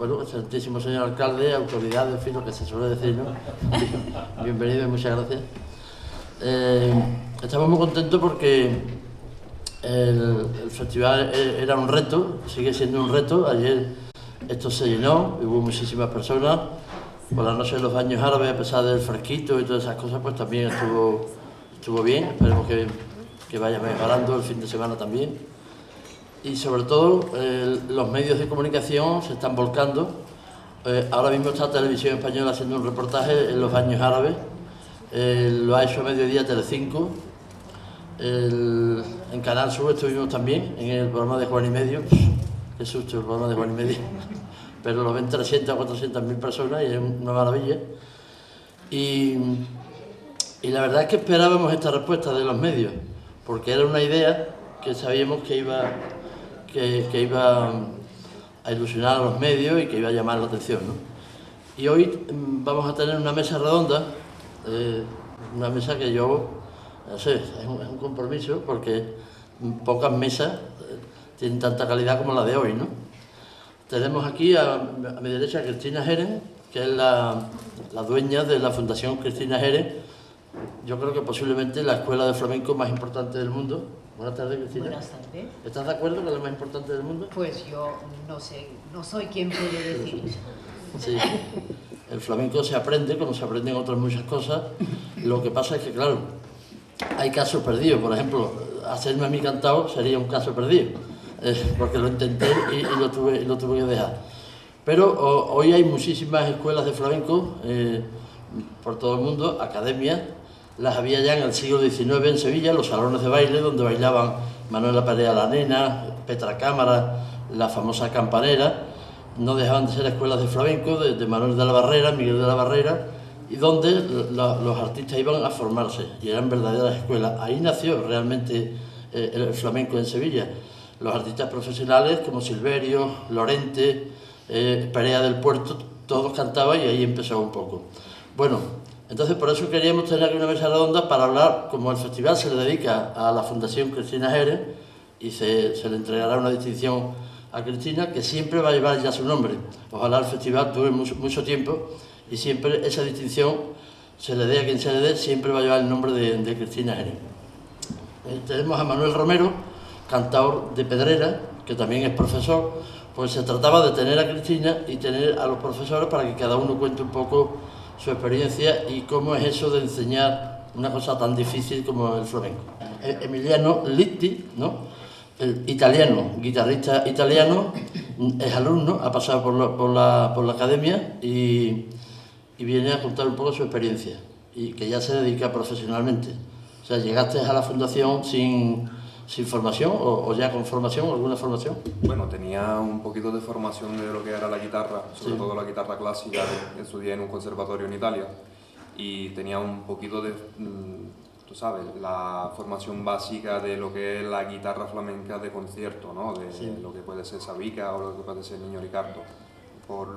bueno, excelentísimo señor alcalde, autoridades, en fin, lo que se suele decir, ¿no? Bienvenido y muchas gracias. Estamos muy contentos porque el festival era un reto, sigue siendo un reto. Ayer esto se llenó, hubo muchísimas personas. Por la noche de los baños árabes, a pesar del fresquito y todas esas cosas, pues también estuvo bien. Esperemos que vaya mejorando el fin de semana también. Y sobre todo, los medios de comunicación se están volcando. Ahora mismo está Televisión Española haciendo un reportaje en los baños árabes. Lo ha hecho a mediodía Telecinco. En Canal Sur estuvimos también, en el programa de Juan y Medio. Qué susto el programa de Juan y Medio. Pero lo ven 300 o 400.000 personas y es una maravilla. Y la verdad es que esperábamos esta respuesta de los medios, porque era una idea que sabíamos que iba a ilusionar a los medios y que iba a llamar la atención, ¿no? Y hoy vamos a tener una mesa redonda, una mesa que yo, no sé, es un compromiso, porque pocas mesas tienen tanta calidad como la de hoy, ¿no? Tenemos aquí a mi derecha a Cristina Jerez, que es la dueña de la Fundación Cristina Jerez. Yo creo que posiblemente la escuela de flamenco más importante del mundo. Buenas tardes, Cristina. Buenas tardes. ¿Estás de acuerdo que es la más importante del mundo? Pues yo no sé, no soy quien puede decir eso. Sí. El flamenco se aprende, como se aprenden otras muchas cosas. Lo que pasa es que, claro, hay casos perdidos. Por ejemplo, hacerme a mí cantado sería un caso perdido, porque lo intenté y lo tuve que dejar. Pero hoy hay muchísimas escuelas de flamenco por todo el mundo, academias. Las había ya en el siglo XIX en Sevilla, los salones de baile donde bailaban Manuela Perea la Nena, Petra Cámara, la famosa Campanera. No dejaban de ser escuelas de flamenco de Manuel de la Barrera, Miguel de la Barrera, y donde los artistas iban a formarse, y eran verdaderas escuelas. Ahí nació realmente el flamenco en Sevilla. Los artistas profesionales como Silverio, Lorente, Perea del Puerto, todos cantaban y ahí empezó un poco. Bueno, entonces por eso queríamos tener aquí una mesa redonda para hablar, como el festival se le dedica a la Fundación Cristina Jerez y se le entregará una distinción a Cristina, que siempre va a llevar ya su nombre. Ojalá el festival dure mucho tiempo y siempre esa distinción, se le dé a quien se le dé, siempre va a llevar el nombre de Cristina Jerez. Tenemos a Manuel Romero, cantador de Pedrera, que también es profesor. Pues se trataba de tener a Cristina y tener a los profesores para que cada uno cuente un poco su experiencia y cómo es eso de enseñar una cosa tan difícil como el flamenco. Emiliano Litti, ¿no? El italiano, guitarrista italiano, es alumno, ha pasado por la academia y viene a contar un poco su experiencia, y que ya se dedica profesionalmente. O sea, llegaste a la fundación sin formación o ya con formación, alguna formación. Bueno, tenía un poquito de formación de lo que era la guitarra, sobre todo la guitarra clásica, en su día en un conservatorio en Italia, y tenía un poquito de, tú sabes, la formación básica de lo que es la guitarra flamenca de concierto, ¿no? De lo que puede ser Sabica o lo que puede ser Niño Ricardo. Por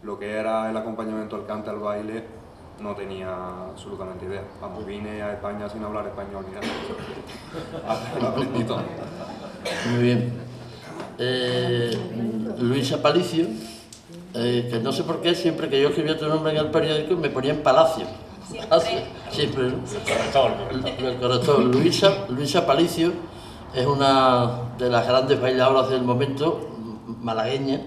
lo que era el acompañamiento al cante, al baile, no tenía absolutamente idea. Vamos, vine a España sin hablar español ni nada. Lo aprendí todo. Muy bien. Luis Aparicio, que no sé por qué, siempre que yo escribía tu nombre en el periódico me ponía en Palacio. Siempre, ¿no? El corrector. Luisa Aparicio es una de las grandes bailadoras del momento, malagueña,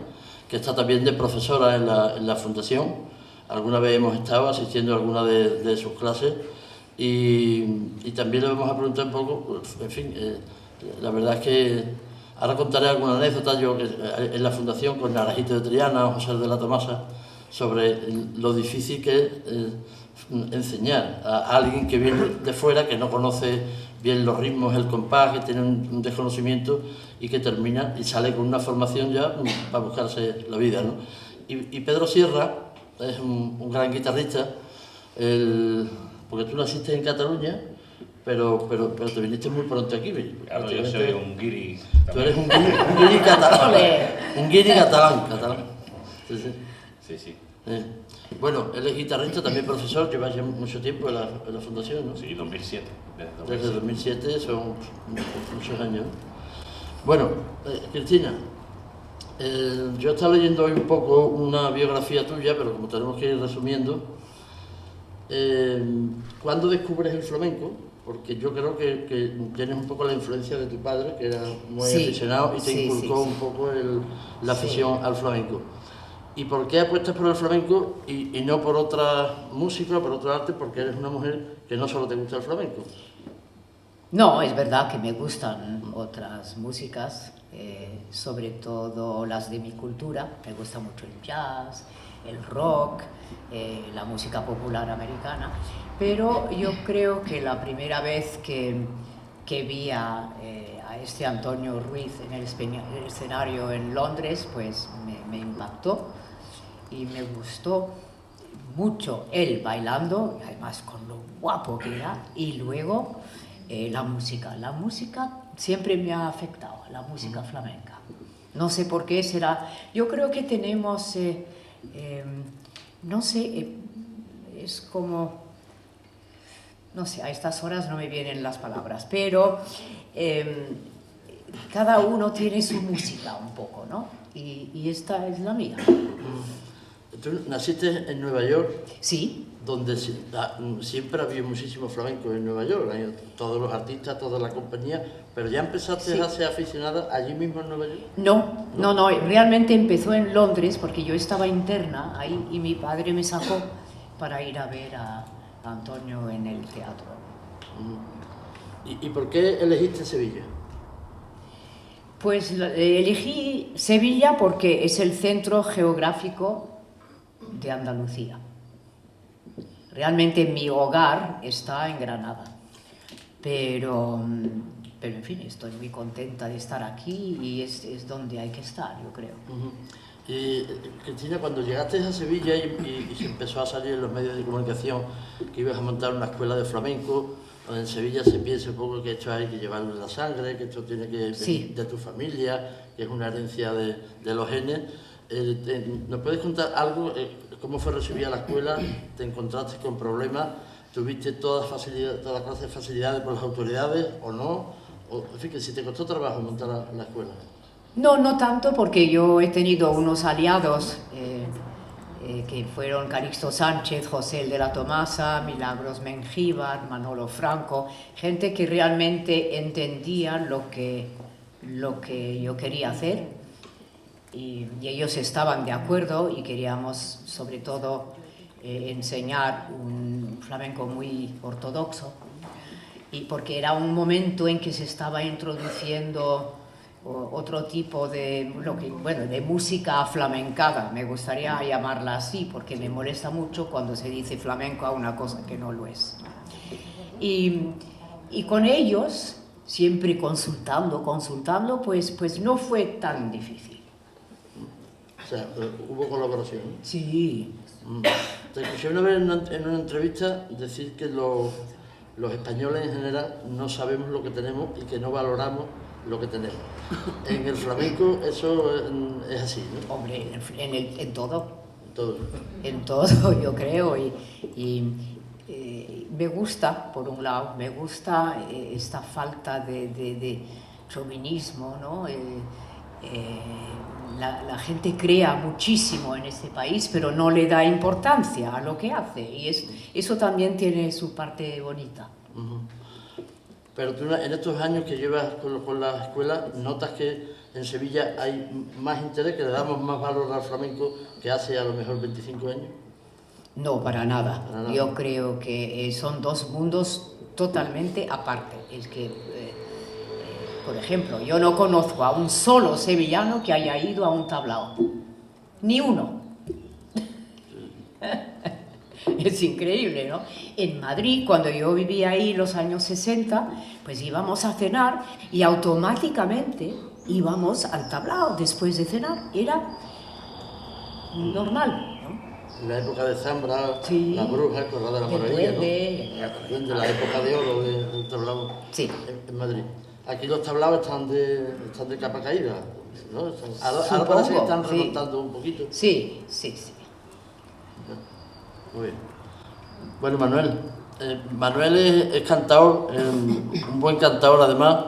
que está también de profesora en la fundación. Alguna vez hemos estado asistiendo a alguna de sus clases y también le vamos a preguntar un poco, en fin, la verdad es que ahora contaré alguna anécdota yo en la fundación con Naranjito de Triana o José de la Tomasa sobre lo difícil que es enseñar a alguien que viene de fuera, que no conoce bien los ritmos, el compás, que tiene un desconocimiento y que termina y sale con una formación ya para buscarse la vida, ¿no? Y Pedro Sierra es un gran guitarrista, porque tú naciste en Cataluña, pero te viniste muy pronto aquí. Claro, yo soy un guiri. Tú eres un guiri catalán. Un guiri catalán. Sí. Bueno, él es guitarrista, también profesor, lleva ya mucho tiempo en la fundación, ¿no? Sí, 2007. Desde 2007, son muchos años. Bueno, Cristina, Yo he estado leyendo hoy un poco una biografía tuya, pero como tenemos que ir resumiendo, ¿cuándo descubres el flamenco? Porque yo creo que tienes un poco la influencia de tu padre, que era muy aficionado y te inculcó un poco la afición al flamenco. ¿Y por qué apuestas por el flamenco y no por otra música, por otro arte? Porque eres una mujer que no solo te gusta el flamenco. No, es verdad que me gustan otras músicas, sobre todo las de mi cultura. Me gusta mucho el jazz, el rock, la música popular americana, pero yo creo que la primera vez que vi a este Antonio Ruiz en el escenario en Londres, pues me impactó y me gustó mucho él bailando, además con lo guapo que era, y luego la música siempre me ha afectado, la música flamenca. No sé por qué será, yo creo que tenemos, no sé, es como, no sé, a estas horas no me vienen las palabras, pero cada uno tiene su música un poco, ¿no? Y esta es la mía. Tú naciste en Nueva York. Sí. Donde siempre había muchísimo flamenco en Nueva York, todos los artistas, toda la compañía, pero ya empezaste a ser aficionada allí mismo en Nueva York. No, realmente empezó en Londres porque yo estaba interna ahí y mi padre me sacó para ir a ver a Antonio en el teatro. ¿Y por qué elegiste Sevilla? Pues elegí Sevilla porque es el centro geográfico de Andalucía. Realmente mi hogar está en Granada, pero en fin, estoy muy contenta de estar aquí y es donde hay que estar, yo creo. Y Cristina, cuando llegaste a Sevilla y se empezó a salir en los medios de comunicación que ibas a montar una escuela de flamenco, en Sevilla se piensa un poco que esto hay que llevarlo en la sangre, que esto tiene que venir de tu familia, que es una herencia de los genes. ¿Nos puedes contar algo? ¿Cómo fue recibida la escuela? ¿Te encontraste con problemas? ¿Tuviste toda clase de facilidades por las autoridades o no? En fin, que si te costó trabajo montar la escuela. No tanto, porque yo he tenido unos aliados que fueron Calixto Sánchez, José el de la Tomasa, Milagros Mengíbar, Manolo Franco, gente que realmente entendía lo que yo quería hacer. Y ellos estaban de acuerdo y queríamos sobre todo enseñar un flamenco muy ortodoxo, y porque era un momento en que se estaba introduciendo otro tipo de música flamencada, me gustaría llamarla así porque me molesta mucho cuando se dice flamenco a una cosa que no lo es. Y con ellos, siempre consultando, pues no fue tan difícil. O sea, hubo colaboración. Sí. Te escuché una vez en una entrevista decir que los españoles en general no sabemos lo que tenemos y que no valoramos lo que tenemos. En el flamenco eso es así, ¿no? Hombre, en todo. Todo. En todo, yo creo. Y me gusta, por un lado, me gusta esta falta de chauvinismo, ¿no? La gente crea muchísimo en este país, pero no le da importancia a lo que hace, y eso también tiene su parte bonita. Pero tú en estos años que llevas con la escuela, ¿notas que en Sevilla hay más interés, que le damos más valor al flamenco que hace a lo mejor 25 años? No, para nada. Yo creo que son dos mundos totalmente aparte. Es que por ejemplo, yo no conozco a un solo sevillano que haya ido a un tablao. Ni uno. Es increíble, ¿no? En Madrid, cuando yo vivía ahí en los años 60, pues íbamos a cenar y automáticamente íbamos al tablao después de cenar. Era normal, ¿no? En la época de Zambra, sí, la bruja, Corrada de la Maravilla, ¿no? La época de oro del tablao en Madrid. Aquí los tablaos están de capa caída, ¿no? Ahora parece que están remontando un poquito. Sí. Muy bien. Bueno, Manuel. Manuel es cantador, un buen cantador además,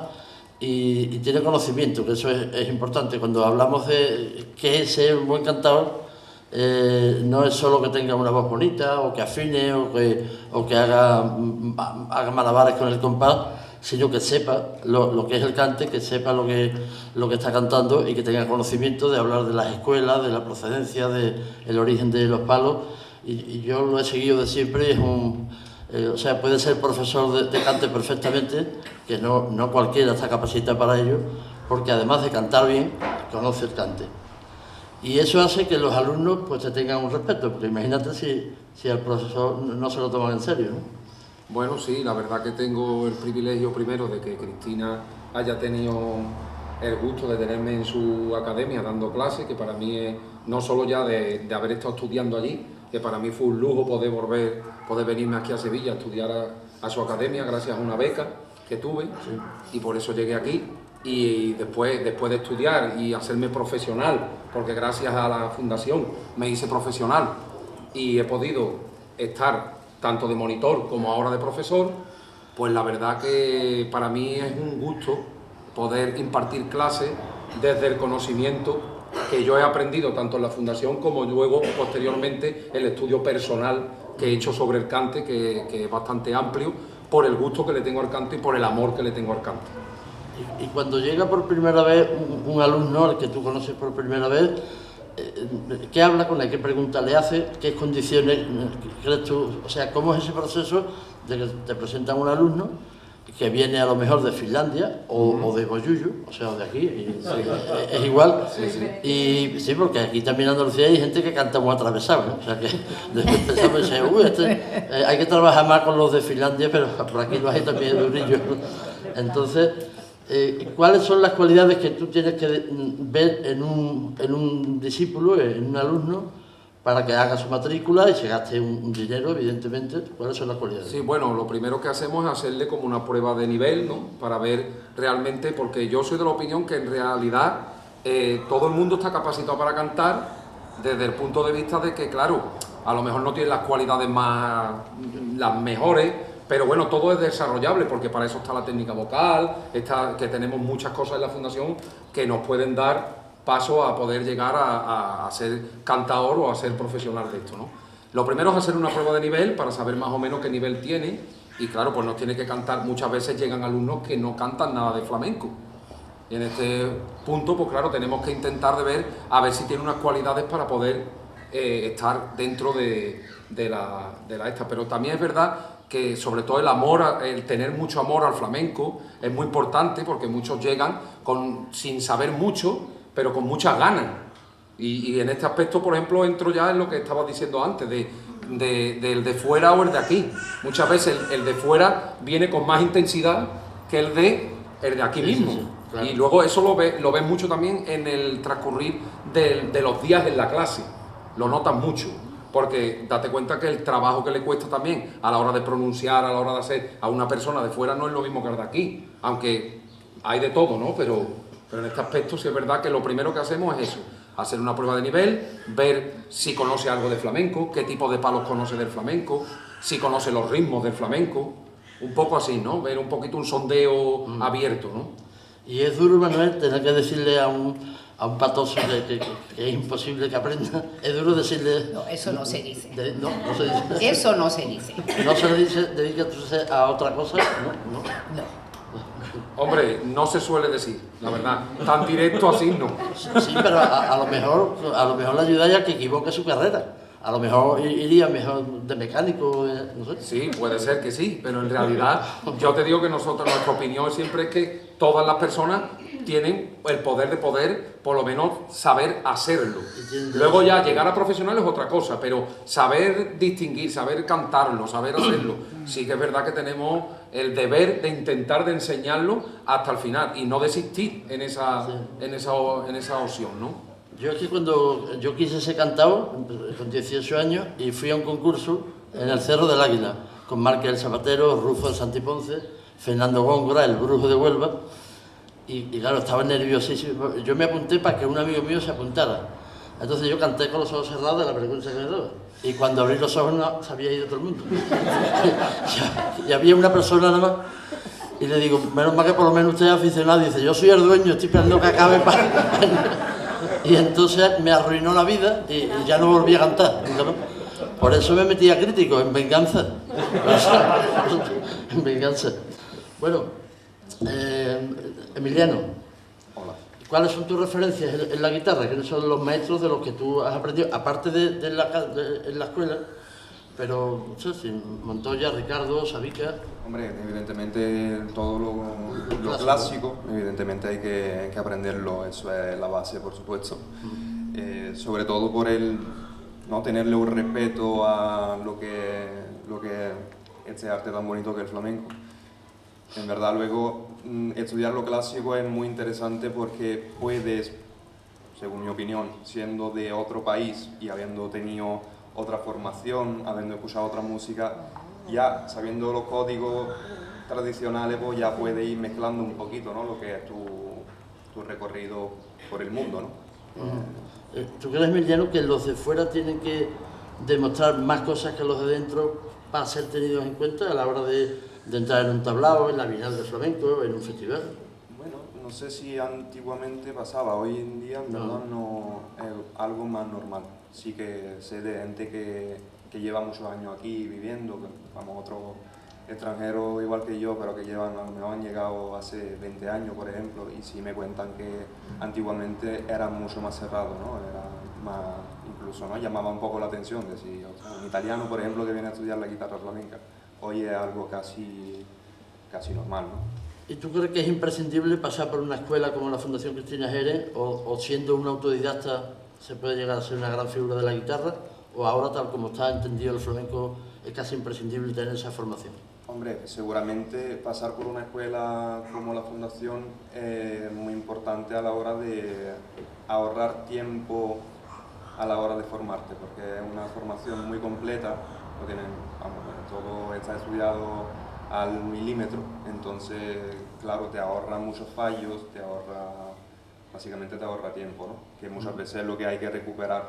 y tiene conocimiento, que eso es importante. Cuando hablamos de qué es ser un buen cantador, no es solo que tenga una voz bonita, o que afine, o que haga malabares con el compás, sino que sepa lo que es el cante, que sepa lo que está cantando y que tenga conocimiento de hablar de las escuelas, de la procedencia, del origen de los palos. Y yo lo he seguido de siempre, o sea, puede ser profesor de cante perfectamente, que no cualquiera está capacitado para ello, porque además de cantar bien, conoce el cante. Y eso hace que los alumnos pues te tengan un respeto, porque imagínate si al profesor no se lo toman en serio, ¿no? Bueno, sí, la verdad que tengo el privilegio primero de que Cristina haya tenido el gusto de tenerme en su academia dando clases, que para mí es no solo ya de haber estado estudiando allí, que para mí fue un lujo poder venirme aquí a Sevilla a estudiar a su academia gracias a una beca que tuve, y por eso llegué aquí. Y después de estudiar y hacerme profesional, porque gracias a la fundación me hice profesional y he podido estar tanto de monitor como ahora de profesor, pues la verdad que para mí es un gusto poder impartir clases desde el conocimiento que yo he aprendido tanto en la fundación como luego posteriormente el estudio personal que he hecho sobre el cante, que es bastante amplio, por el gusto que le tengo al cante y por el amor que le tengo al cante. Y cuando llega por primera vez un alumno al que tú conoces por primera vez, ¿qué habla con él? ¿Qué pregunta le hace? ¿Qué condiciones crees tú? O sea, ¿cómo es ese proceso de que te presentan un alumno que viene a lo mejor de Finlandia o de Boyuyu, o sea, de aquí? Es igual. Y sí, porque aquí también en Andalucía hay gente que canta muy atravesado, ¿no? O sea, que después pensamos y decimos, hay que trabajar más con los de Finlandia, pero por aquí lo hay también durillo. Entonces, ¿cuáles son las cualidades que tú tienes que ver en un discípulo, en un alumno, para que haga su matrícula y se gaste un dinero, evidentemente? ¿Cuáles son las cualidades? Sí, bueno, lo primero que hacemos es hacerle como una prueba de nivel, ¿no? Para ver realmente, porque yo soy de la opinión que en realidad todo el mundo está capacitado para cantar desde el punto de vista de que, claro, a lo mejor no tiene las cualidades las mejores, pero bueno, todo es desarrollable, porque para eso está la técnica vocal, que tenemos muchas cosas en la fundación que nos pueden dar paso a poder llegar a ser cantador o a ser profesional de esto, ¿no? Lo primero es hacer una prueba de nivel para saber más o menos qué nivel tiene, y claro, pues nos tiene que cantar. Muchas veces llegan alumnos que no cantan nada de flamenco, y en este punto, pues claro, tenemos que intentar de ver a ver si tiene unas cualidades para poder estar dentro de la esta. Pero también es verdad que sobre todo el tener mucho amor al flamenco es muy importante, porque muchos llegan sin saber mucho, pero con muchas ganas. Y en este aspecto, por ejemplo, entro ya en lo que estabas diciendo antes, del de fuera o el de aquí. Muchas veces el de fuera viene con más intensidad que el de aquí mismo. Sí, claro. Y luego eso lo ves mucho también en el transcurrir de los días en la clase. Lo notas mucho, porque date cuenta que el trabajo que le cuesta también a la hora de pronunciar, a la hora de hacer a una persona de fuera, no es lo mismo que el de aquí. Aunque hay de todo, ¿no? Pero en este aspecto sí es verdad que lo primero que hacemos es eso, hacer una prueba de nivel, ver si conoce algo de flamenco, qué tipo de palos conoce del flamenco, si conoce los ritmos del flamenco, un poco así, ¿no? Ver un poquito un sondeo abierto, ¿no? Y es duro, Manuel, tener que decirle a un patoso que es imposible que aprenda, es duro decirle... No, eso no se dice. No se dice. Eso no se dice. No se le dice, dedícate a otra cosa, ¿no? No. Hombre, no se suele decir, la verdad, tan directo así no. Sí, pero a lo mejor le ayudaría a que equivoque su carrera. A lo mejor iría mejor de mecánico, no sé. Sí, puede ser que sí, pero en realidad yo te digo que nuestra opinión siempre es que todas las personas tienen el poder de por lo menos saber hacerlo. Luego ya llegar a profesional es otra cosa, pero saber distinguir, saber cantarlo, saber hacerlo, sí que es verdad que tenemos el deber de intentar de enseñarlo hasta el final y no desistir en esa opción, ¿no? Yo es que cuando yo quise ser cantador, con 18 años, y fui a un concurso en el Cerro del Águila, con Márquez el Zapatero, Rufo el Santiponce, Fernando Góngora, el Brujo de Huelva, y claro, estaba nerviosísimo. Yo me apunté para que un amigo mío se apuntara. Entonces yo canté con los ojos cerrados de la vergüenza que me daba. Y cuando abrí los ojos no se había ido todo el mundo. y había una persona nada más. Y le digo, menos mal que por lo menos usted es aficionado. Y dice, yo soy el dueño, estoy esperando que acabe para... Y entonces me arruinó la vida y ya no volví a cantar. ¿No? Por eso me metí a crítico, en venganza. En venganza. Bueno, Emiliano, Hola. ¿cuáles son tus referencias en la guitarra? ¿Quiénes son los maestros de los que tú has aprendido? Aparte en la escuela, pero no sé, si Montoya, Ricardo, Sabica... Hombre, evidentemente todo lo clásico, evidentemente hay que aprenderlo, eso es la base, por supuesto. Sobre todo por no tenerle un respeto a lo que este arte tan bonito que es el flamenco. En verdad luego estudiar lo clásico es muy interesante porque puedes, según mi opinión, siendo de otro país y habiendo tenido otra formación, habiendo escuchado otra música, ya sabiendo los códigos tradicionales, pues ya puedes ir mezclando un poquito, ¿no? Lo que es tu recorrido por el mundo, ¿no? ¿Tú crees, Emiliano, que los de fuera tienen que demostrar más cosas que los de dentro para ser tenidos en cuenta a la hora de entrar en un tablao, en la Bienal de Flamenco, en un festival? Bueno, no sé si antiguamente pasaba, hoy en día en verdad no es algo más normal. Sí que sé de gente que lleva muchos años aquí viviendo, que vamos, otros extranjeros igual que yo, pero que me han llegado hace 20 años, por ejemplo, y sí me cuentan que antiguamente eran mucho más cerrados, ¿no? Era más, incluso, ¿no? Llamaba un poco la atención, decir, o sea, un italiano, por ejemplo, que viene a estudiar la guitarra flamenca, hoy es algo casi normal, ¿no? ¿Y tú crees que es imprescindible pasar por una escuela como la Fundación Cristina Jerez o siendo un autodidacta se puede llegar a ser una gran figura de la guitarra? ¿O ahora, tal como está entendido el flamenco, es casi imprescindible tener esa formación? Hombre, seguramente pasar por una escuela como la Fundación es muy importante a la hora de ahorrar tiempo a la hora de formarte, porque es una formación muy completa, lo tienen, vamos, todo está estudiado al milímetro, entonces, claro, te ahorra muchos fallos, básicamente te ahorra tiempo, ¿no? Que muchas veces es lo que hay que recuperar,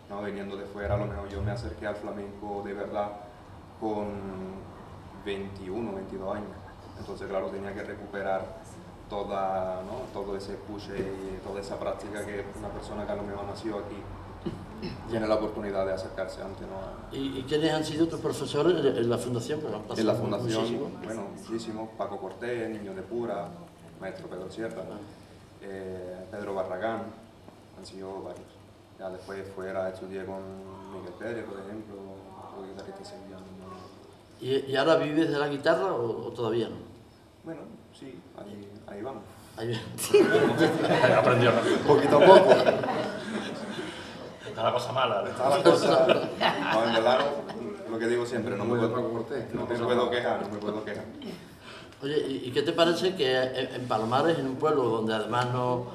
¿no? Viniendo de fuera, a lo mejor yo me acerqué al flamenco de verdad con 21, 22 años, entonces, claro, tenía que recuperar todo ese push y toda esa práctica que una persona que a lo mejor nació aquí tiene la oportunidad de acercarse antes, ¿no? ¿Y quiénes han sido tus profesores en la Fundación? En la Fundación, bueno, muchísimos, Paco Cortés, Niño de Pura, Maestro Pedro Sierra, Pedro Barragán, han sido varios. Ya después fuera estudié con Miguel Pérez, por ejemplo, otro guitarrista sevillano. ¿Y ahora vives de la guitarra o todavía no? Bueno, sí, ahí vamos. Ahí Aprendió rápido. Poquito a poco. Está la cosa mala. Está la cosa. No, en verdad, lo que digo siempre, no me puedo quejar. Oye, ¿y qué te parece que en Palomares, en un pueblo donde además no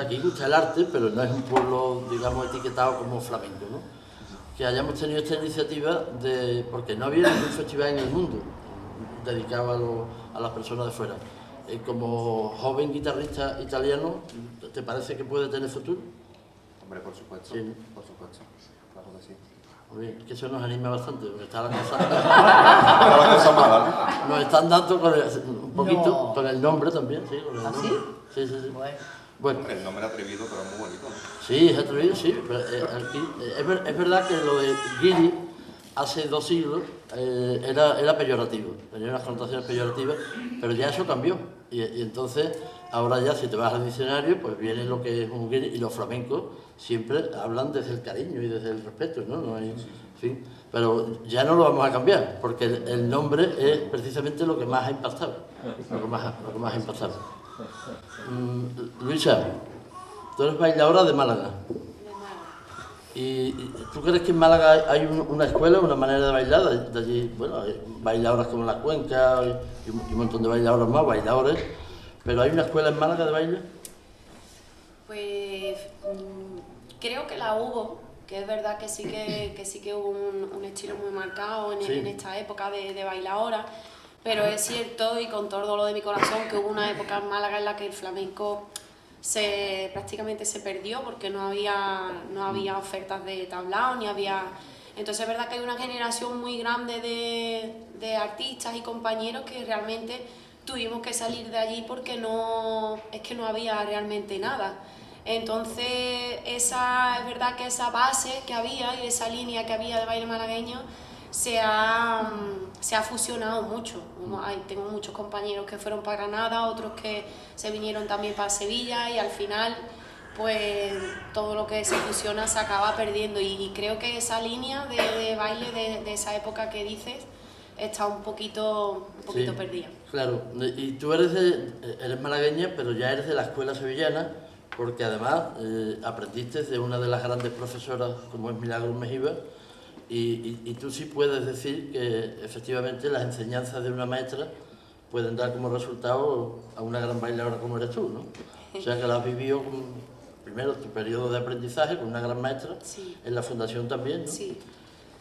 aquí gusta el arte, pero no es un pueblo, digamos, etiquetado como flamenco, ¿no? Que hayamos tenido esta iniciativa porque no había ningún festival en el mundo dedicado a las personas de fuera. Como joven guitarrista italiano, ¿te parece que puede tener futuro? Hombre, por supuesto, Sí, ¿no? por supuesto, claro que sí. Muy bien, que eso nos anima bastante, porque está la cosa... Está la cosa mala, ¿no? Nos están dando un poquito No. con el nombre también, sí. Con el ¿Ah, nombre. sí? Sí. Bueno. Bueno, Hombre, el nombre atrevido, pero muy bonito, ¿no? sí, es atrevido, sí. Pero, es verdad que lo de guiri hace 2 siglos era peyorativo, tenía unas connotaciones peyorativas, pero ya eso cambió. Y entonces, ahora ya si te vas al diccionario, pues viene lo que es un guiri, y los flamencos siempre hablan desde el cariño y desde el respeto, ¿no? No hay, en fin, pero ya no lo vamos a cambiar, porque el nombre es precisamente lo que más ha impactado, lo que más ha impactado. Luisa, tú eres bailadora de Málaga. ¿Y tú crees que en Málaga hay una escuela, una manera de bailar? De allí, bueno, hay bailadoras como La Cuenca y un montón de bailadoras más, bailadores. ¿Pero hay una escuela en Málaga de baile? Pues creo que la hubo, que es verdad que sí que hubo un estilo muy marcado en esta época de bailadora, pero es cierto, y con todo el dolor de mi corazón, que hubo una época en Málaga en la que el flamenco prácticamente se perdió porque no había ofertas de tablao, ni había... Entonces es verdad que hay una generación muy grande de artistas y compañeros que realmente tuvimos que salir de allí porque es que no había realmente nada. Entonces, es verdad que esa base que había y esa línea que había de baile malagueño se ha fusionado mucho. Tengo muchos compañeros que fueron para Granada, otros que se vinieron también para Sevilla, y al final pues todo lo que se fusiona se acaba perdiendo, y creo que esa línea de baile de esa época que dices está un poquito Sí, perdida. Claro, y tú eres malagueña, pero ya eres de la escuela sevillana, porque además aprendiste de una de las grandes profesoras como es Milagros Mengíbar, y tú sí puedes decir que efectivamente las enseñanzas de una maestra pueden dar como resultado a una gran bailadora como eres tú, ¿no? O sea que la has vivido primero tu periodo de aprendizaje con una gran maestra, Sí. en la fundación también, ¿no? Sí.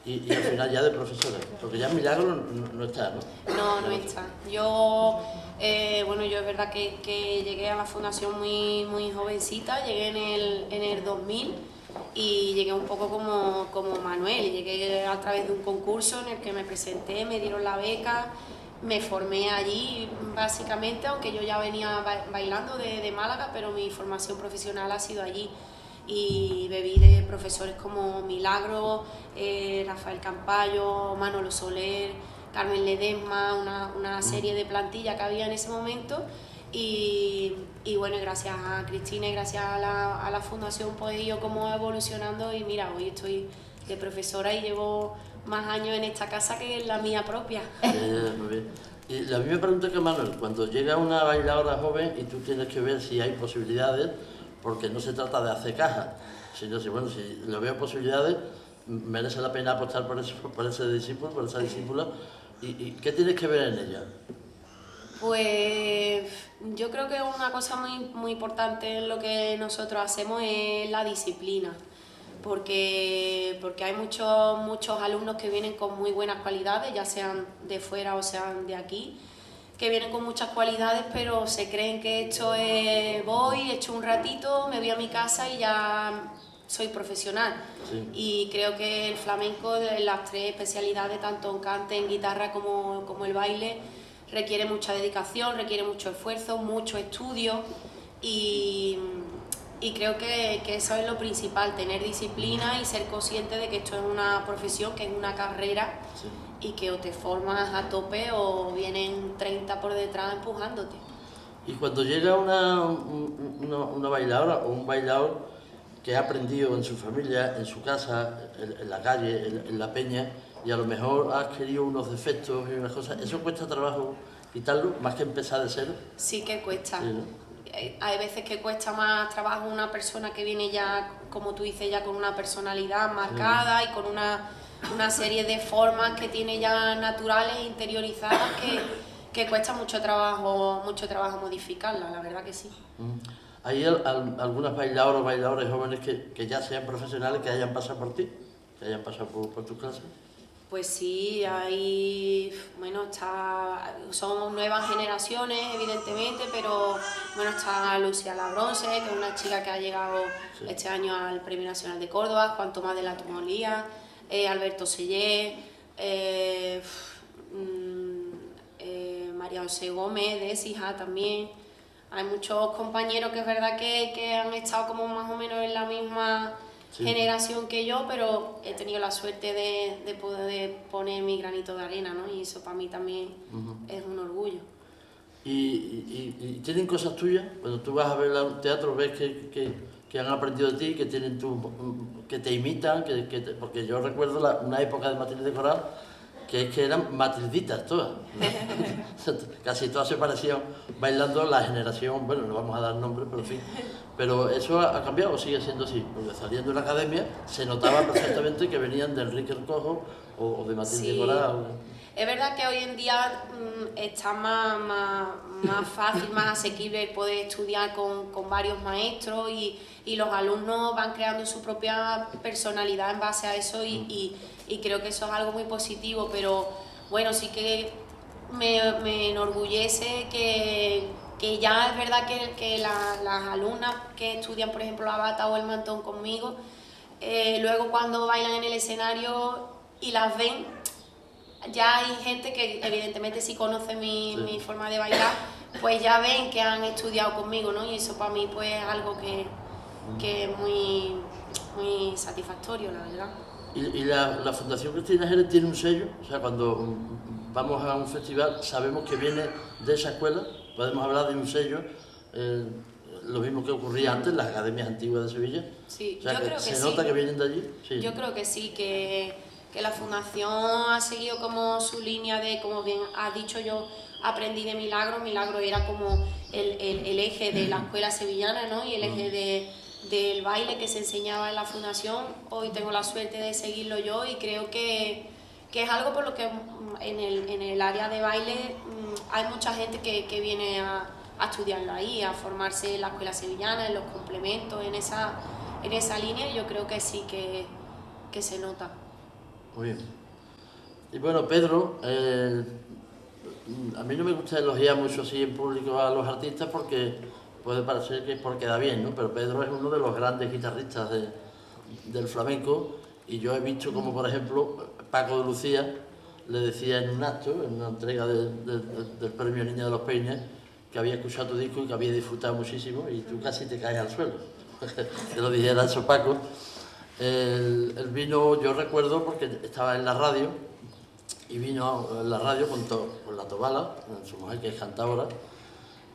Y al final ya de profesora, porque ya Milagros no está, ¿no? No está. Yo es verdad que llegué a la fundación muy jovencita, llegué en el 2000 y llegué un poco como Manuel, llegué a través de un concurso en el que me presenté, me dieron la beca, me formé allí básicamente, aunque yo ya venía bailando de Málaga, pero mi formación profesional ha sido allí. Y bebí de profesores como Milagro, Rafael Campayo, Manolo Soler, Carmen Ledesma, una serie de plantilla que había en ese momento, y bueno, gracias a Cristina y gracias a la fundación pues he ido como evolucionando, y mira, hoy estoy de profesora y llevo más años en esta casa que en la mía propia. Muy bien. Y la misma pregunta que Manuel, cuando llega una bailadora joven y tú tienes que ver si hay posibilidades, porque no se trata de hacer caja, sino si le veo posibilidades, merece la pena apostar por ese discípulo, por esa discípula, y ¿qué tienes que ver en ella? Pues yo creo que una cosa muy importante en lo que nosotros hacemos es la disciplina, porque hay muchos alumnos que vienen con muy buenas cualidades, ya sean de fuera o sean de aquí, que vienen con muchas cualidades, pero se creen que esto es, voy, echo un ratito, me voy a mi casa y ya soy profesional. Sí. Y creo que el flamenco, las tres especialidades, tanto en cante, en guitarra como el baile, requiere mucha dedicación, requiere mucho esfuerzo, mucho estudio, y creo que eso es lo principal, tener disciplina y ser consciente de que esto es una profesión, que es una carrera. Sí. Y que o te formas a tope o vienen 30 por detrás empujándote. Y cuando llega una bailadora o un bailador que ha aprendido en su familia, en su casa, en la calle, en la peña, y a lo mejor ha adquirido unos defectos y unas cosas, ¿eso cuesta trabajo quitarlo, más que empezar de cero? Sí que cuesta. Sí, ¿no? Hay veces que cuesta más trabajo una persona que viene ya, como tú dices, ya con una personalidad marcada, sí, y con una serie de formas que tiene ya naturales, interiorizadas, que cuesta mucho trabajo modificarlas, la verdad que sí. ¿Hay algunas bailadoras o bailadores jóvenes que ya sean profesionales, que hayan pasado por ti, que hayan pasado por tus clases? Pues sí, son nuevas generaciones, evidentemente, pero bueno, está Lucía Labronce, que es una chica que ha llegado este año al Premio Nacional de Córdoba, Juan Tomás de la Tumolía, Alberto Sellé, María José Gómez de Écija también. Hay muchos compañeros que es verdad que han estado como más o menos en la misma generación que yo, pero he tenido la suerte de poder poner mi granito de arena, ¿no? Y eso para mí también es un orgullo. ¿Y tienen cosas tuyas? Cuando tú vas a ver un teatro, ves que han aprendido de ti, que tienen que te imitan, porque yo recuerdo una época de Matilde Coral que eran matilditas todas. Casi todas se parecían bailando la generación, bueno, no vamos a dar nombres, pero en fin. Pero eso ha cambiado o sigue siendo así, porque saliendo de la academia se notaba perfectamente que venían de Enrique el Cojo o de Matilde Coral. Es verdad que hoy en día está más fácil, más asequible poder estudiar con varios maestros, y los alumnos van creando su propia personalidad en base a eso, y creo que eso es algo muy positivo, pero bueno, sí que me enorgullece que ya es verdad que las alumnas que estudian, por ejemplo, la bata o el mantón conmigo, luego cuando bailan en el escenario y las ven, ya hay gente que evidentemente sí conoce mi forma de bailar, pues ya ven que han estudiado conmigo, ¿no? Y eso para mí pues es algo que es muy, muy satisfactorio, la verdad. ¿Y la Fundación Cristina Jerez tiene un sello? O sea, cuando vamos a un festival, sabemos que viene de esa escuela, podemos hablar de un sello, lo mismo que ocurría antes en las academias antiguas de Sevilla. Sí, o sea, yo creo que ¿se sí. nota que vienen de allí? Sí. Yo creo que sí, que la Fundación ha seguido como su línea de, como bien ha dicho yo, aprendí de Milagro. Milagro era como el eje de la escuela sevillana, ¿no? Y el eje del baile que se enseñaba en la Fundación. Hoy tengo la suerte de seguirlo yo y creo que es algo por lo que en el área de baile hay mucha gente que viene a estudiarlo ahí, a formarse en la escuela sevillana, en los complementos, en esa línea, y yo creo que sí que se nota. Muy bien. Y bueno, Pedro, a mí no me gusta elogiar mucho así en público a los artistas porque puede parecer que es porque da bien, ¿no? Pero Pedro es uno de los grandes guitarristas del flamenco, y yo he visto como, por ejemplo, Paco de Lucía le decía en un acto, en una entrega del premio Niña de los Peines, que había escuchado tu disco y que había disfrutado muchísimo, y tú casi te caes al suelo. Te lo dijera eso, Paco. Él vino, yo recuerdo, porque estaba en la radio, y vino en la radio con la Tobala, su mujer, que es cantadora,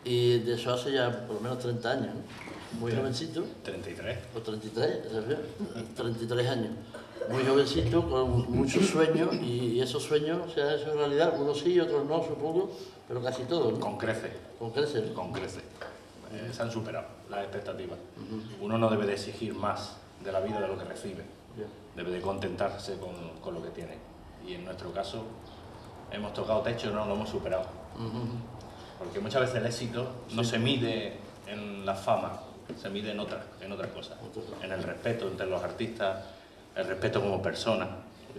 y de eso hace ya por lo menos 30 años, ¿no? Muy jovencito. 33. O 33, 33 años. Muy jovencito, con muchos sueños, y esos sueños se han hecho realidad, unos sí, otros no, supongo, pero casi todos, ¿no? Con crece. Con creces. Con crece. Se han superado las expectativas. Uno no debe de exigir más de la vida de lo que recibe. Bien. Debe de contentarse con lo que tiene. Y en nuestro caso, hemos tocado techo y no lo hemos superado. Porque muchas veces el éxito no se mide en la fama, se mide en otras cosas. En el respeto entre los artistas, el respeto como persona.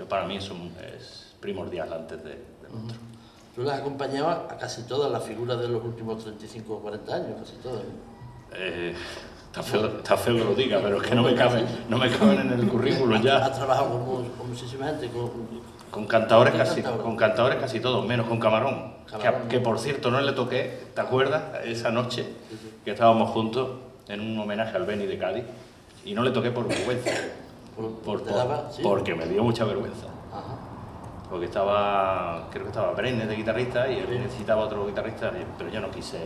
Para mí eso es primordial antes de otro. Tú las acompañabas a casi todas las figuras de los últimos 35 o 40 años, casi todas, ¿no? Está feo que lo diga, pero es que no me caben en el currículum ya. Has trabajado con muchísima gente, Con cantadores casi todos, menos con Camarón. Camarón. Que por cierto no le toqué, ¿te acuerdas? Esa noche que estábamos juntos en un homenaje al Beni de Cádiz, y no le toqué por vergüenza. ¿Te daba? ¿Sí? Porque me dio mucha vergüenza. Ajá. Porque creo que estaba Brenes de guitarrista y él necesitaba otro guitarrista, pero yo no quise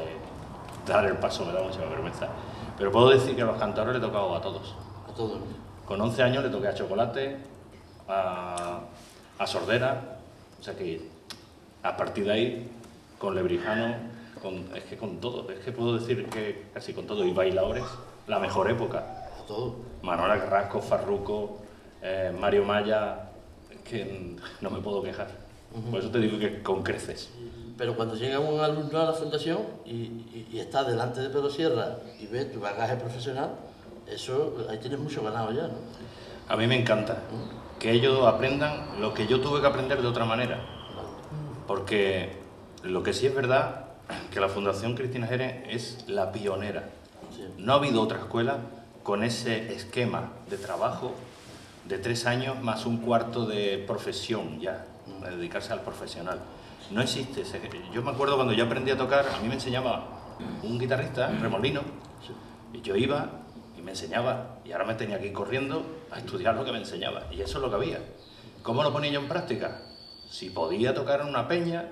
dar el paso, me da mucha vergüenza. Pero puedo decir que a los cantadores le he tocado a todos. A todos, ¿no? Con 11 años le toqué a Chocolate, a Sordera, o sea que a partir de ahí, con Lebrijano, es que con todo, es que puedo decir que casi con todo, y bailadores, la mejor época. A todos. Manuel Carrasco, Farruco, Mario Maya, es que no me puedo quejar. Por eso te digo que con creces. Pero cuando llega un alumno a la fundación y está delante de Pedro Sierra y ve tu bagaje profesional, eso, ahí tienes mucho ganado ya, ¿no? A mí me encanta que ellos aprendan lo que yo tuve que aprender de otra manera. Porque lo que sí es verdad, que la Fundación Cristina Jerez es la pionera. Sí. No ha habido otra escuela con ese esquema de trabajo de 3 años más un cuarto de profesión ya, de dedicarse al profesional. No existe. Yo me acuerdo cuando yo aprendí a tocar, a mí me enseñaba un guitarrista, Remolino, y yo iba y me enseñaba, y ahora me tenía que ir corriendo a estudiar lo que me enseñaba, y eso es lo que había. ¿Cómo lo ponía yo en práctica? Si podía tocar en una peña,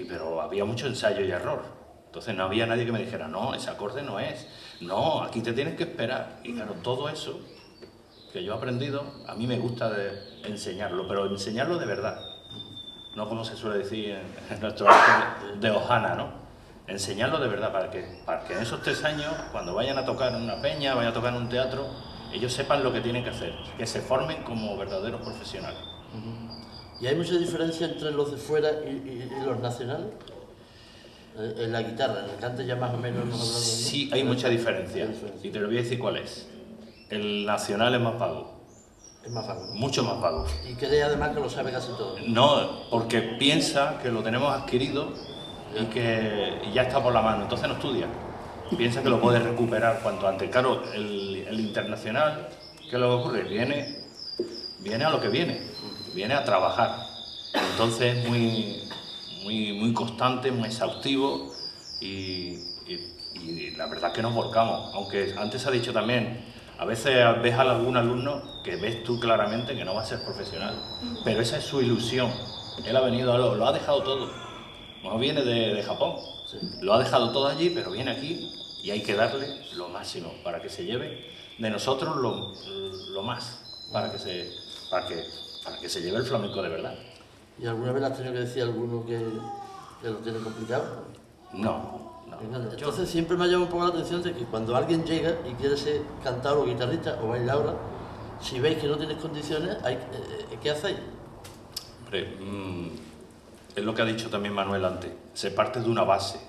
pero había mucho ensayo y error. Entonces no había nadie que me dijera, no, ese acorde no es, no, aquí te tienes que esperar. Y claro, todo eso que yo he aprendido, a mí me gusta enseñarlo, pero enseñarlo de verdad. No como se suele decir en nuestro arte de hojana, ¿no? Enseñarlo de verdad, para que en esos 3 años, cuando vayan a tocar en una peña, vayan a tocar en un teatro, ellos sepan lo que tienen que hacer, que se formen como verdaderos profesionales. ¿Y hay mucha diferencia entre los de fuera y los nacionales? En la guitarra, en el cante ya más o menos hemos hablado. Sí, hay mucha diferencia, y te lo voy a decir cuál es. El nacional es más vago. Es más vago, ¿no? Mucho más vago. Y cree además que lo sabe casi todo. No, porque piensa que lo tenemos adquirido y que ya está por la mano, entonces no estudia. Piensa que lo puede recuperar cuanto antes. Claro, el internacional, ¿qué es lo que ocurre? Viene a lo que viene a trabajar. Entonces es muy constante, muy exhaustivo y la verdad es que nos volcamos. Aunque antes se ha dicho también, a veces ves a algún alumno que ves tú claramente que no va a ser profesional, pero esa es su ilusión. Él ha venido, lo ha dejado todo. No viene de Japón, lo ha dejado todo allí, pero viene aquí y hay que darle lo máximo para que se lleve de nosotros lo más, para que se lleve el flamenco de verdad. ¿Y alguna vez has tenido que decir a alguno que lo tiene complicado? No. Entonces siempre me ha llamado un poco la atención de que cuando alguien llega y quiere ser cantador o guitarrista o bailadora, si veis que no tienes condiciones, ¿qué hacéis? Hombre, es lo que ha dicho también Manuel antes, se parte de una base.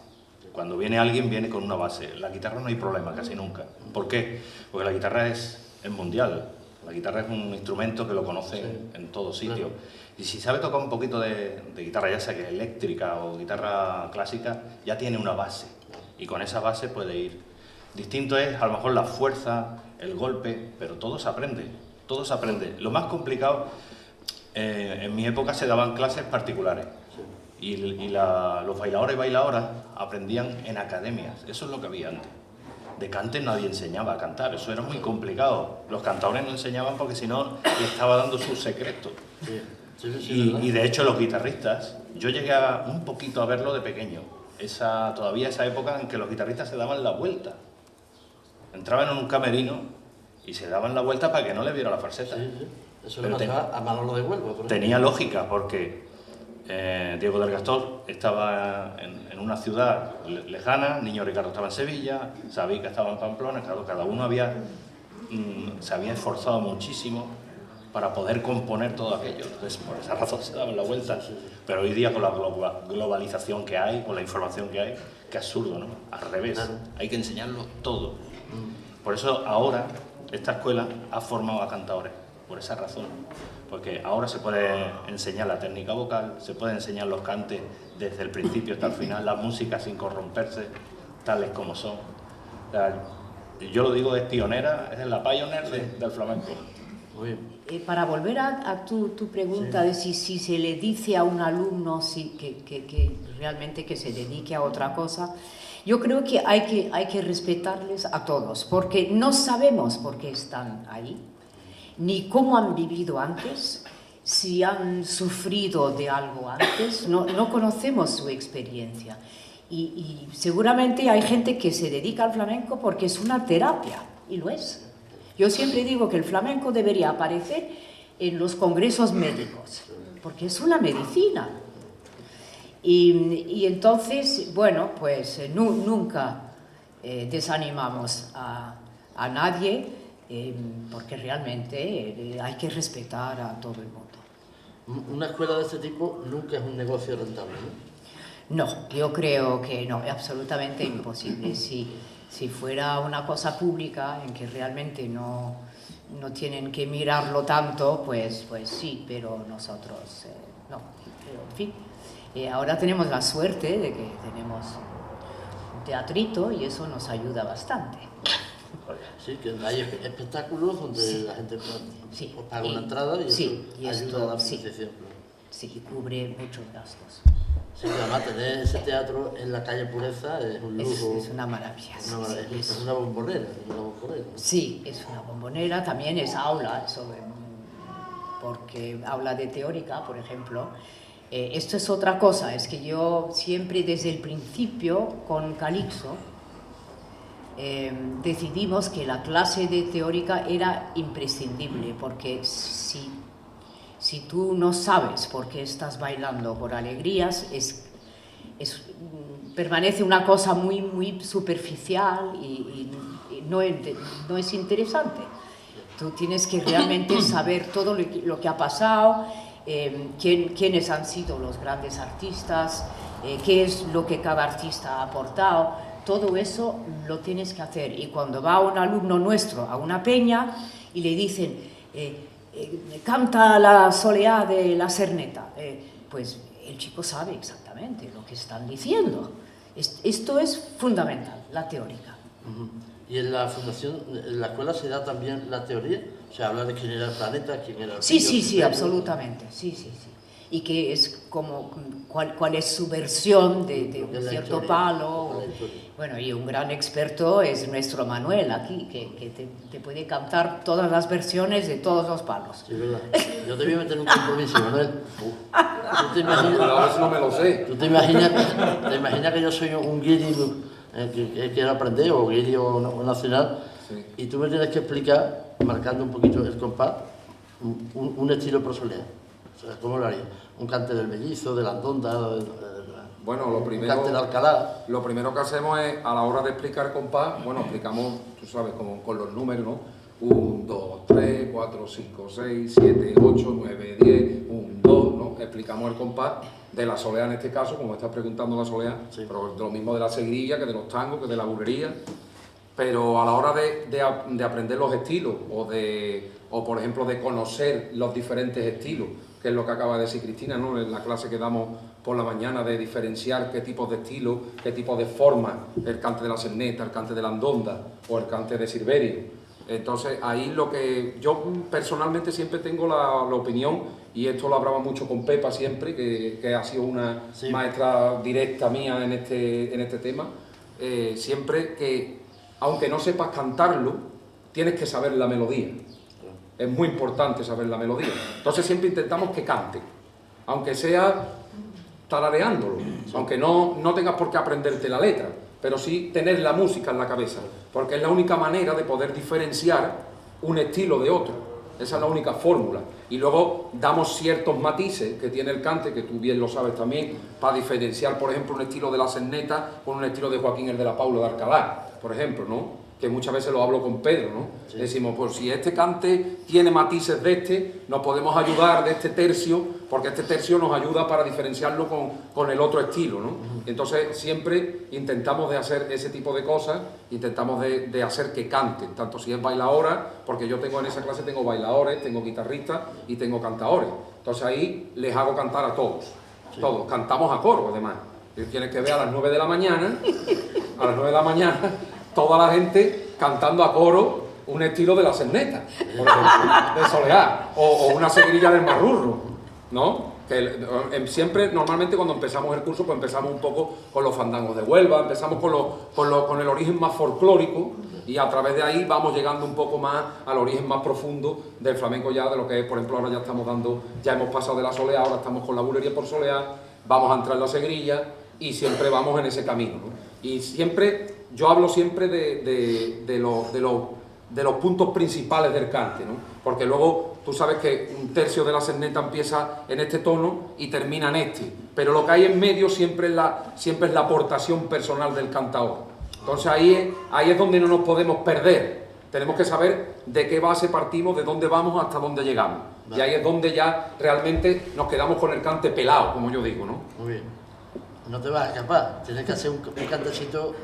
Cuando viene alguien, viene con una base. La guitarra no hay problema, casi nunca. ¿Por qué? Porque la guitarra es mundial. La guitarra es un instrumento que lo conocen en todo sitio. Y si sabe tocar un poquito de guitarra, ya sea que eléctrica o guitarra clásica, ya tiene una base. Y con esa base puede ir. Distinto es, a lo mejor, la fuerza, el golpe, pero todo se aprende. Todo se aprende. Lo más complicado, en mi época se daban clases particulares. Y los bailadores y bailadoras aprendían en academias. Eso es lo que había antes. De cante nadie enseñaba a cantar, eso era muy complicado. Los cantadores no enseñaban porque si no le estaba dando sus secretos. Y de hecho los guitarristas, yo llegué un poquito a verlo de pequeño. Todavía esa época en que los guitarristas se daban la vuelta. Entraban en un camerino y se daban la vuelta para que no le viera la falseta. Eso le pasaba a Manolo de Huelva. Tenía lógica porque Diego del Gastor estaba en una ciudad lejana, Niño Ricardo estaba en Sevilla, Sabica estaba en Pamplona, claro, cada uno se había esforzado muchísimo para poder componer todo aquello. Entonces, por esa razón se daban la vuelta. Pero hoy día, con la globalización que hay, con la información que hay, qué absurdo, ¿no? Al revés, hay que enseñarlo todo. Por eso ahora esta escuela ha formado a cantadores, por esa razón. Porque ahora se puede enseñar la técnica vocal, se puede enseñar los cantes desde el principio hasta el final, la música sin corromperse, tales como son. O sea, yo lo digo, es pionera, es la pioneer del flamenco. Para volver a tu pregunta de si se le dice a un alumno que realmente que se dedique a otra cosa, yo creo que hay que respetarles a todos, porque no sabemos por qué están ahí, ni cómo han vivido antes, si han sufrido de algo antes, no conocemos su experiencia. Y seguramente hay gente que se dedica al flamenco porque es una terapia, y lo es. Yo siempre digo que el flamenco debería aparecer en los congresos médicos, porque es una medicina. Y entonces, bueno, pues nunca desanimamos a nadie, porque realmente hay que respetar a todo el mundo. Una escuela de este tipo nunca es un negocio rentable, ¿no? No, yo creo que no, es absolutamente imposible. Si fuera una cosa pública en que realmente no tienen que mirarlo tanto, pues sí, pero nosotros no. Pero, en fin, ahora tenemos la suerte de que tenemos un teatrito y eso nos ayuda bastante. Sí, que hay espectáculos donde la gente paga una entrada y eso ayuda a la financiación. Sí, cubre muchos gastos. Sí, que además tener ese teatro en la calle Pureza es un lujo. Es una maravilla. Es una bombonera. Sí, es una bombonera, también es aula, porque aula de teórica, por ejemplo. Esto es otra cosa, es que yo siempre desde el principio con Calixto decidimos que la clase de teórica era imprescindible, porque si tú no sabes por qué estás bailando por alegrías, permanece una cosa muy superficial y no es interesante. Tú tienes que realmente saber todo lo que ha pasado, quiénes han sido los grandes artistas, qué es lo que cada artista ha aportado. Todo eso lo tienes que hacer. Y cuando va un alumno nuestro a una peña y le dicen canta la soleá de la Cerneta, pues el chico sabe exactamente lo que están diciendo. Esto es fundamental, la teórica. ¿Y en la fundación, en la escuela se da también la teoría? O sea, habla de quién era el planeta, quién era el... Sí, absolutamente, sí. y que es como cuál es su versión de un cierto palo. Bueno, y un gran experto es nuestro Manuel aquí, que te puede cantar todas las versiones de todos los palos. Sí, verdad. Yo te voy a meter un compromiso, Manuel. ¿Tú te imaginas? A ver si no me lo sé. ¿Tú te imaginas que yo soy un guiri que quiero aprender, o guiri o nacional, Sí. y tú me tienes que explicar, marcando un poquito el compás, un estilo prosolear? O sea, ¿cómo lo haría? Un cante del mellizo, de la andonda, Bueno, lo un cante de Alcalá. Lo primero que hacemos es, a la hora de explicar compás, bueno, explicamos, tú sabes, con los números, ¿no? 1, 2, 3, 4, 5, 6, 7, 8, 9, 10, 1, 2, ¿no? Explicamos el compás de la solea en este caso, como estás preguntando la solea, Sí. pero de lo mismo de la seguirilla, que de los tangos, que de la bulería. Pero a la hora de aprender los estilos o por ejemplo de conocer los diferentes estilos, que es lo que acaba de decir Cristina, ¿no? En la clase que damos por la mañana, de diferenciar qué tipos de estilos, qué tipos de formas, el cante de la serneta, el cante de la andonda o el cante de Silverio. Entonces ahí lo que yo personalmente siempre tengo la opinión, y esto lo hablaba mucho con Pepa siempre, que ha sido una Sí. maestra directa mía en este tema, siempre que aunque no sepas cantarlo, tienes que saber la melodía. Es muy importante saber la melodía. Entonces siempre intentamos que cante, aunque sea tarareándolo, aunque no tengas por qué aprenderte la letra, pero sí tener la música en la cabeza, porque es la única manera de poder diferenciar un estilo de otro. Esa es la única fórmula. Y luego damos ciertos matices que tiene el cante, que tú bien lo sabes también, para diferenciar, por ejemplo, un estilo de la serneta con un estilo de Joaquín el de la Paula de Alcalá, por ejemplo, ¿no? Que muchas veces lo hablo con Pedro, ¿no? Sí. Decimos, pues si este cante tiene matices de este, nos podemos ayudar de este tercio, porque este tercio nos ayuda para diferenciarlo con el otro estilo, ¿no? Entonces siempre intentamos de hacer ese tipo de cosas, intentamos de hacer que canten, tanto si es bailadora, porque yo tengo en esa clase, tengo bailadores, tengo guitarristas y tengo cantadores. Entonces ahí les hago cantar a todos, Sí. todos, cantamos a coro además. Y tienes que ver a las 9 de la mañana, toda la gente cantando a coro un estilo de la serneta, por ejemplo, de soleá, o una seguirilla del marrurro, ¿no? Que siempre, normalmente cuando empezamos el curso, pues empezamos un poco con los fandangos de Huelva, empezamos con el origen más folclórico, y a través de ahí vamos llegando un poco más al origen más profundo del flamenco, ya de lo que es, por ejemplo, ahora ya estamos dando, ya hemos pasado de la soleá, ahora estamos con la bulería por soleá, vamos a entrar en la seguirilla, y siempre vamos en ese camino, ¿no? Y siempre, yo hablo siempre de los puntos principales del cante, ¿no? Porque luego tú sabes que un tercio de la serneta empieza en este tono y termina en este, pero lo que hay en medio siempre es la aportación personal del cantador. Entonces ahí es donde no nos podemos perder. Tenemos que saber de qué base partimos, de dónde vamos hasta dónde llegamos. Y ahí es donde ya realmente nos quedamos con el cante pelado, como yo digo, ¿no? Muy bien. No te vas a escapar. Tienes que hacer un cantecito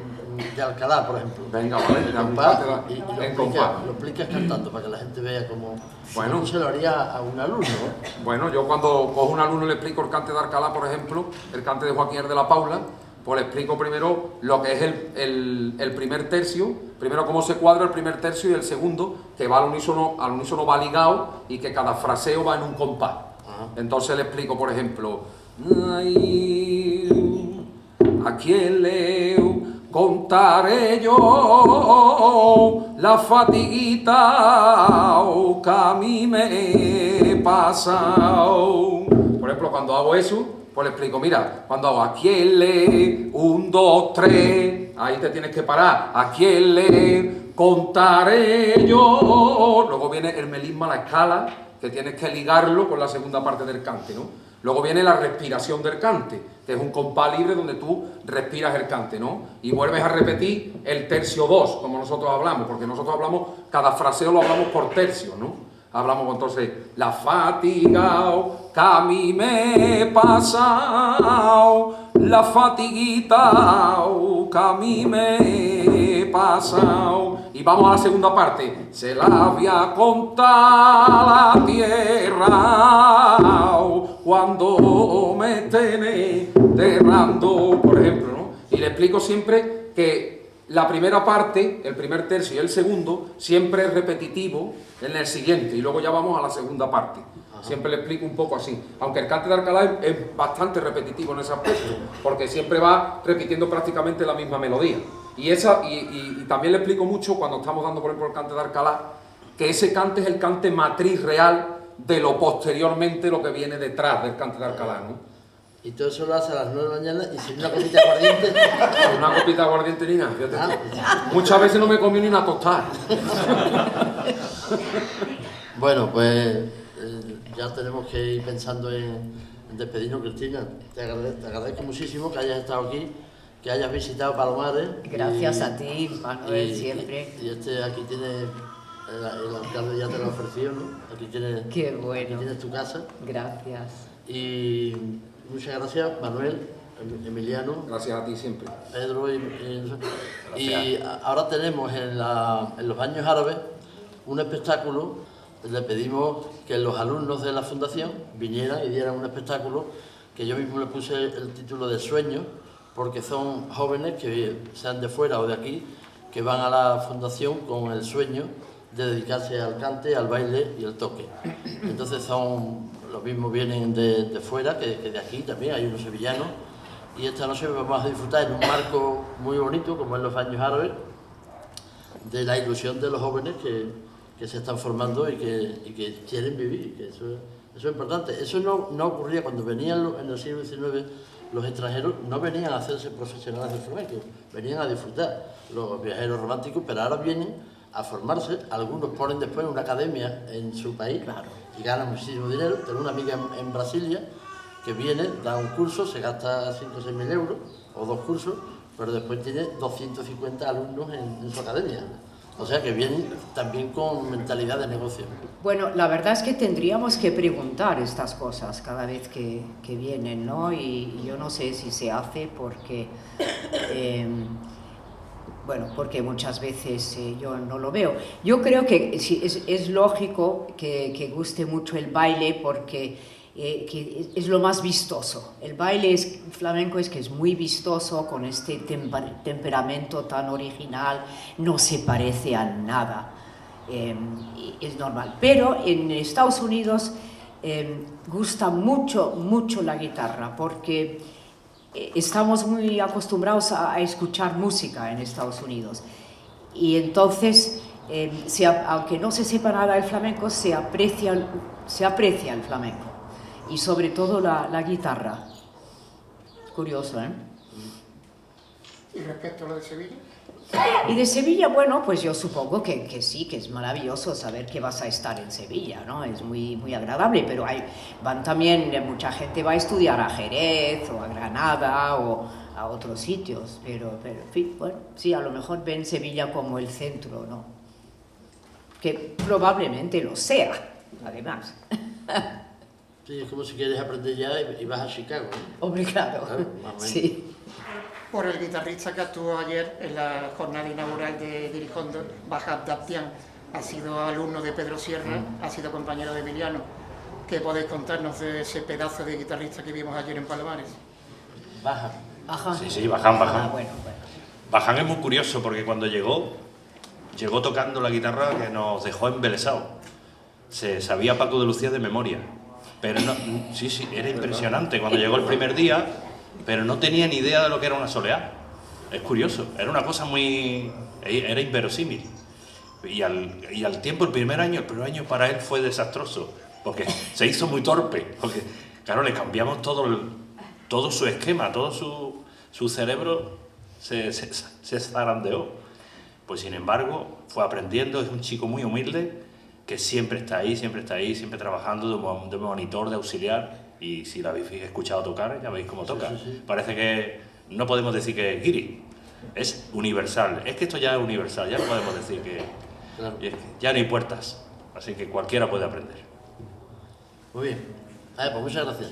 de Alcalá, por ejemplo. Venga, vale, En ya compás, me y en compás. lo explicas cantando para que la gente vea cómo... Bueno. Tú se lo haría a un alumno, ¿eh? Bueno, yo cuando cojo un alumno y le explico el cante de Alcalá, por ejemplo, el cante de Joaquín el de la Paula, pues le explico primero lo que es el primer tercio, primero cómo se cuadra el primer tercio, y el segundo, que va al unísono va ligado y que cada fraseo va en un compás. Ajá. Entonces le explico, por ejemplo, ay, ¿a quién le contaré yo la fatiguita que a mí me he pasado? Por ejemplo, cuando hago eso, pues le explico, mira, cuando hago ¿a quién le? 1, 2, 3, ahí te tienes que parar. ¿A quién le contaré yo? Luego viene el melisma, la escala, que tienes que ligarlo con la segunda parte del cante, ¿no? Luego viene la respiración del cante, que es un compás libre donde tú respiras el cante, ¿no? Y vuelves a repetir el tercio 2, como nosotros hablamos, porque nosotros hablamos, cada fraseo lo hablamos por tercio, ¿no? Hablamos entonces, la fatiga que a mí me he pasado, la fatiguita que a mí me he pasado. Y vamos a la segunda parte, se la voy a contar la tierra cuando me estén enterrando, por ejemplo, ¿no? Y le explico siempre que la primera parte, el primer tercio y el segundo, siempre es repetitivo en el siguiente, y luego ya vamos a la segunda parte. Siempre le explico un poco así. Aunque el cante de Alcalá es bastante repetitivo en ese aspecto, porque siempre va repitiendo prácticamente la misma melodía. Y también le explico mucho cuando estamos dando, por ejemplo, el cante de Alcalá, que ese cante es el cante matriz real de lo posteriormente lo que viene detrás del cante de Alcalá, ¿no? Y todo eso lo hace a las 9 de la mañana y sin una copita de aguardiente. Una copita de aguardiente ni nada, fíjate. Muchas veces no me comí ni una tostada. Bueno, pues ya tenemos que ir pensando en despedirnos, Cristina. Te agradezco muchísimo que hayas estado aquí, que hayas visitado Palomares. Gracias a ti, Manuel, siempre. Y aquí tienes, el alcalde ya te lo ha ofrecido, ¿no? Aquí tienes, Qué bueno. aquí tienes tu casa. Gracias. Y muchas gracias, Manuel, Emiliano. Gracias a ti siempre. Pedro y ahora tenemos en los años árabes un espectáculo. Le pedimos que los alumnos de la fundación vinieran y dieran un espectáculo que yo mismo le puse el título de Sueños, porque son jóvenes que sean de fuera o de aquí, que van a la fundación con el sueño de dedicarse al cante, al baile y al toque. Entonces los mismos vienen de fuera que de aquí también, hay unos sevillanos, y esta noche vamos a disfrutar en un marco muy bonito, como en los años árabes, de la ilusión de los jóvenes que se están formando y que quieren vivir, que eso es importante. Eso no ocurría cuando venían en el siglo XIX los extranjeros, no venían a hacerse profesionales del flamenco, venían a disfrutar, los viajeros románticos, pero ahora vienen a formarse. Algunos ponen después una academia en su país, claro, y ganan muchísimo dinero. Tengo una amiga en Brasilia que viene, da un curso, se gasta 5 o 6 mil euros, o 2 cursos, pero después tiene 250 alumnos en su academia. O sea que vienen también con mentalidad de negocio. Bueno, la verdad es que tendríamos que preguntar estas cosas cada vez que vienen, ¿no? Y yo no sé si se hace porque, porque muchas veces yo no lo veo. Yo creo que sí, es lógico que guste mucho el baile porque que es lo más vistoso. El baile flamenco es que es muy vistoso, con este temperamento tan original, no se parece a nada, es normal. Pero en Estados Unidos gusta mucho la guitarra, porque estamos muy acostumbrados a escuchar música en Estados Unidos, y entonces aunque no se sepa nada del flamenco, se aprecia el flamenco. Y sobre todo la guitarra. Curioso, ¿eh? ¿Y respecto a lo de Sevilla? Y de Sevilla, bueno, pues yo supongo que sí, que es maravilloso saber que vas a estar en Sevilla, ¿no? Es muy agradable, pero mucha gente va a estudiar a Jerez o a Granada o a otros sitios, pero en fin, bueno, sí, a lo mejor ven Sevilla como el centro, ¿no? Que probablemente lo sea, además. Sí, es como si quieres aprender ya y vas a Chicago, ¿no? Hombre, claro, sí. Por el guitarrista que actuó ayer en la jornada inaugural de Dirijondo, Bajab Dabtian, ha sido alumno de Pedro Sierra, ha sido compañero de Emiliano. ¿Qué podéis contarnos de ese pedazo de guitarrista que vimos ayer en Palomares? Baja. Sí, Baján. Bueno. Baján es muy curioso porque cuando llegó tocando la guitarra que nos dejó embelesados. Se sabía Paco de Lucía de memoria. Pero no, sí, era impresionante cuando llegó el primer día, pero no tenía ni idea de lo que era una soleá. Es curioso, era una cosa era inverosímil. Y al tiempo, el primer año para él fue desastroso, porque se hizo muy torpe, porque claro, le cambiamos todo su esquema, todo su cerebro se zarandeó. Pues sin embargo, fue aprendiendo, es un chico muy humilde, que siempre está ahí, siempre trabajando de monitor, de auxiliar, y si la habéis escuchado tocar, ya veis cómo toca. Sí. Parece que no podemos decir que es guiri, es universal, es que esto ya es universal, ya no podemos decir que... Claro. Ya no hay puertas, así que cualquiera puede aprender. Muy bien. Pues muchas gracias.